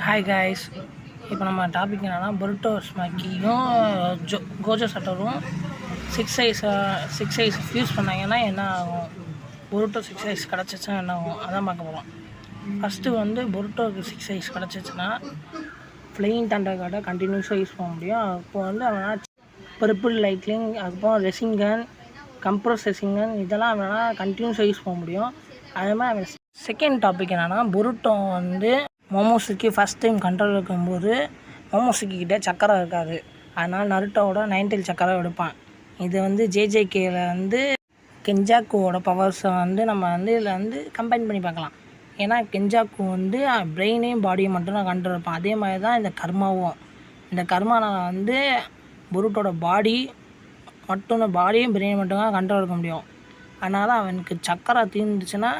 Hi guys, இப்போ நம்ம topic என்னென்னா பொருட்டோ ஸ்மாக்கியும் கோஜோ சட்டரும் சிக்ஸ் ஐஸ் ஃபியூஸ் பண்ணாங்கன்னா என்ன ஆகும், பொருட்டோ 6 ஐஸ் கிடச்சிச்சுன்னா என்ன ஆகும் அதான் பார்க்க போகிறோம். ஃபஸ்ட்டு வந்து பொருட்டோவுக்கு 6 ஐஸ் கிடச்சிச்சின்னா ஃப்ளையிங் தண்டர் கார்டை கண்டினியூஸாக யூஸ் பண்ண முடியும். அப்போ வந்து அவனால் பர்பிள் லைட்லிங், அதுக்கப்புறம் ரெசிங் கன், கம்ப்ரஸ் ரெசிங் கன் இதெல்லாம் அவனால் கண்டினியூஸாக யூஸ் பண்ண முடியும். அதே மாதிரி அவன் செகண்ட் டாபிக் என்னென்னா, பொருட்டோ வந்து மோமோசுக்கு ஃபஸ்ட் டைம் கண்ட்ரோல் இருக்கும்போது மோமோசுக்கு கிட்டே சக்கரை இருக்காது. அதனால் நருட்டோவோட 9 tail சக்கரை எடுப்பான். இது வந்து ஜேஜேகேயில் வந்து கெஞ்சாக்குவோட பவர்ஸை வந்து நம்ம வந்து இதில் வந்து கம்பைன் பண்ணி பார்க்கலாம். ஏன்னா கெஞ்சாக்கு வந்து பிரெயினையும் பாடியும் மட்டும் தான் கண்ட்ரோல் இருப்பான். அதே மாதிரி தான் இந்த கர்மாவும். இந்த கர்மானால் வந்து பொருட்டோட பாடி மட்டும், பாடியும் பிரெயினை மட்டும் தான் கண்ட்ரோல் இருக்க முடியும். அதனால் அவனுக்கு சக்கரை தீர்ந்துச்சுன்னா